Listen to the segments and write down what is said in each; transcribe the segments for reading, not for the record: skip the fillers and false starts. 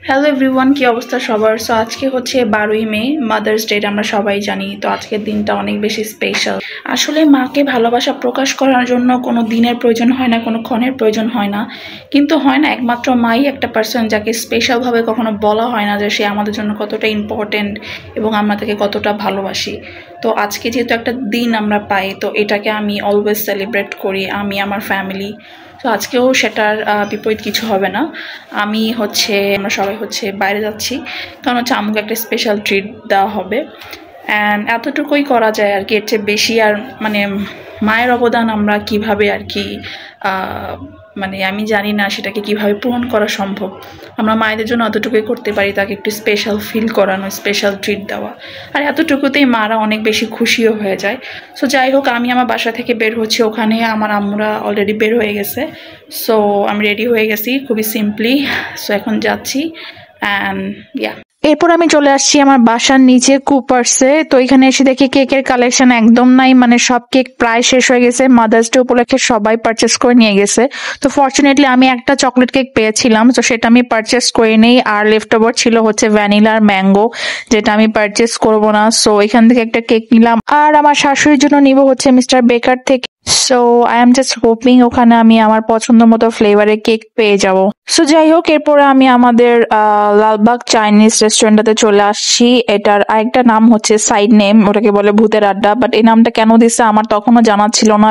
Hello everyone, কি অবস্থা সবার? সো আজকে হচ্ছে 12ই মে, মাদার্স ডে। আমরা সবাই জানি। তো আজকের দিনটা অনেক বেশি স্পেশাল। আসলে মাকে ভালোবাসা প্রকাশ করার জন্য কোনো দিনের প্রয়োজন হয় না, কোনো ক্ষণের প্রয়োজন হয় না, কিন্তু হয় না একমাত্র মাই একটা পার্সন যাকে স্পেশালভাবে কখনো বলা হয় না যে সে আমাদের জন্য কতটা ইম্পর্টেন্ট এবং আমরা তাকে কতটা ভালোবাসি। তো আজকে যেহেতু একটা দিন আমরা পাই, তো এটাকে আমি অলওয়েজ সেলিব্রেট করি, আমি আমার ফ্যামিলি। তো আজকেও সেটার বিপরীত কিছু হবে না। আমরা সবাই বাইরে যাচ্ছি, কারণ আম্মুকে একটা স্পেশাল ট্রিট দেওয়া হবে। অ্যান্ড এতটুকুই করা যায় আর কি, এর চেয়ে বেশি আর মানে মায়ের অবদান আমরা কিভাবে আর কি আমি জানি না সেটাকে কিভাবে পূরণ করা সম্ভব। আমরা মায়েদের জন্য অতটুকুই করতে পারি, তাকে একটু স্পেশাল ফিল করানো, স্পেশাল ট্রিট দেওয়া। আর এতটুকুতেই মারা অনেক বেশি খুশিও হয়ে যায়। সো যাই হোক, আমি আমার বাসা থেকে বের হচ্ছি, ওখানে আমার আম্মুরা অলরেডি বের হয়ে গেছে। সো আমি রেডি হয়ে গেছি খুবই সিম্পলি। সো এখন যাচ্ছি অ্যান্ড এরপর আমি চলে আসছি আমার বাসার নিচে কুপার্সে। তো এখানে এসে দেখি কেকের কালেকশন একদম নাই, মানে সব কেক প্রায় শেষ হয়ে গেছে। মাদার্স ডে উপলক্ষে সবাই পারচেস করে নিয়ে গেছে। তো ফরচুনেটলি আমি একটা চকলেট কেক পেয়েছিলাম, তো সেটা আমি পারচেস করে নেই। আর লেফট ওভার ছিল হচ্ছে ভ্যানিলা আর ম্যাঙ্গো, যেটা আমি পারচেস করবো না। সো এখান থেকে একটা কেক নিলাম। আর আমার শাশুড়ির জন্য নিব হচ্ছে মিস্টার বেকার থেকে। So I am just hoping ওখানে আমি আমার পছন্দ মতো ফ্লেভারের কেক পেয়ে যাব। সো যাই হোক, এরপরে আমি আমাদের লালবাগ চাইনিজ রেস্টুরেন্টটাতে চলে আসছি। এটার আরেকটা নাম হচ্ছে সাইড নেম, ওটাকে বলে ভূতের আড্ডা। বাট এই নামটা কেন দিচ্ছে আমার তখনও জানা ছিল না।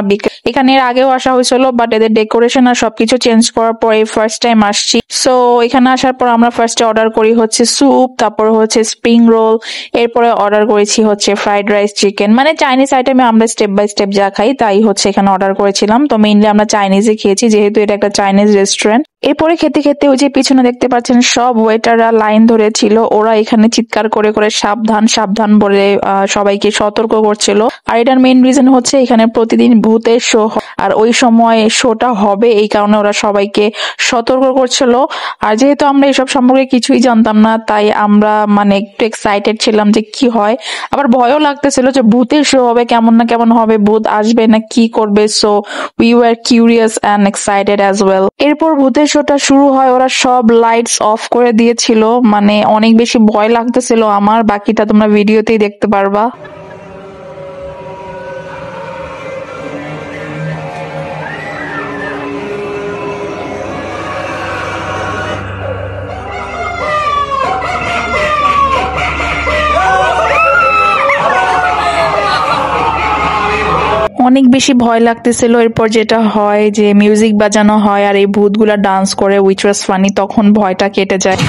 এখানে এর আগেও আসা হয়েছিল, বাট এদের ডেকোরেশন আর সবকিছু চেঞ্জ করার পর এই ফার্স্ট টাইম আসছি। সো এখানে আসার পর আমরা ফার্স্টে অর্ডার করি হচ্ছে স্যুপ, তারপর হচ্ছে স্প্রিং রোল, এরপরে অর্ডার করেছি হচ্ছে ফ্রাইড রাইস, চিকেন। মানে চাইনিজ আইটেমে আমরা স্টেপ বাই স্টেপ যা খাই তাই হচ্ছে এখানে অর্ডার করেছিলাম। তো মেইনলি আমরা চাইনিজে খেয়েছি, যেহেতু এটা একটা চাইনিজ রেস্টুরেন্ট। এরপরে খেতে খেতে ওই যে পিছনে দেখতে পাচ্ছেন সব ওয়েটাররা লাইন ধরে ছিল। ওরা এখানে চিৎকার করে করে সাবধান সাবধান বলে সবাইকে সতর্ক করছিল। আর এটার মেইন রিজন হচ্ছে এখানে প্রতিদিন ভূতের শো, আর ওই সময় শোটা হবে, এই কারণে ওরা সবাইকে সতর্ক করছিল। আর যেহেতু আমরা এসব সম্পর্কে কিছুই জানতাম না, তাই আমরা মানে একটু এক্সাইটেড ছিলাম যে কি হয়। আবার ভয়ও লাগতেছিল যে ভূতের শো হবে, কেমন না কেমন হবে, ভূত আসবে না কি করবে। So we were curious and excited as well. এরপর ভূতের শোটা শুরু হয়, ওরা সব লাইটস অফ করে দিয়েছিল। মানে অনেক বেশি ভয় লাগতেছিল আমার, বাকিটা তোমরা ভিডিওতেই দেখতে পারবা। অনেক বেশি ভয় লাগতেছিল। এরপর যেটা হয় যে মিউজিক বাজানো হয় আর এই ভূতগুলা ডান্স করে, উইচ ওয়াজ ফানি। তখন ভয়টা কেটে যায়।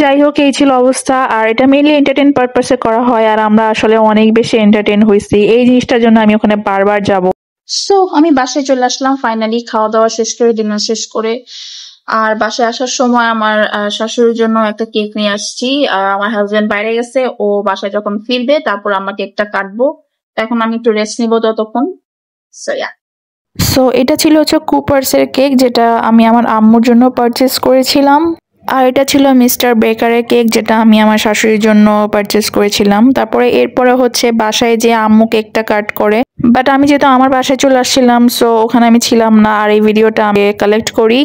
যাই হোক, এই ছিল অবস্থা। আর এটা মেইনলি এন্টারটেইন পারপাসে করা হয়, আর আমরা আসলে অনেক বেশি এন্টারটেইন হয়েছি। এই জিনিসটার জন্য আমি ওখানে বারবার যাব। সো আমি বাসায় চলে আসলাম ফাইনালি, খাওয়া দাওয়া শেষ করে, ডিনার শেষ করে। আর বাসায় আসার সময় আমার শাশুড়ির জন্য একটা কেক নিয়ে আসছি। আর আমার হাজবেন্ড বাইরে গেছে, ও বাসায় যখন ফিরবে তারপর আমরা কেকটা কাটবো। এখন আমি একটু রেস্ট নিবো ততক্ষণ। সো এটা ছিল হচ্ছে কুপার্সের কেক, যেটা আমি আমার আম্মুর জন্য পারচেস করেছিলাম। আর এটা ছিল মিস্টার বেকারের কেক, যেটা আমি আমার শাশুড়ির জন্য পারচেস করেছিলাম। তারপরে এরপরে হচ্ছে বাসায় যে আম্মু কেকটা কাট করে, বাট আমি যেহেতু আমার বাসায় চলে আসছিলাম, সো ওখানে আমি ছিলাম না। আর এই ভিডিওটা আমি কালেক্ট করি।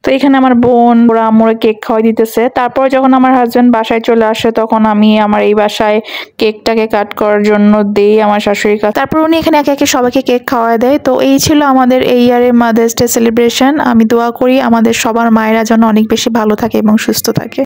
তো এখানে আমার বোন ওরা আম্মুরে কেক খাওয়াই দিতেছে। তারপর যখন আমার হাজবেন্ড বাসায় চলে আসে, তখন আমি আমার এই বাসায় কেকটাকে কাট করার জন্য দেই আমার শাশুড়ির কাছে। তারপর উনি এখানে একে একে সবাইকে কেক খাওয়াই দেয়। তো এই ছিল আমাদের এই ইয়ারের মাদার্স ডে সেলিব্রেশন। আমি দোয়া করি আমাদের সবার মায়েরা যেন অনেক বেশি ভালো থাকে এবং সুস্থ থাকে।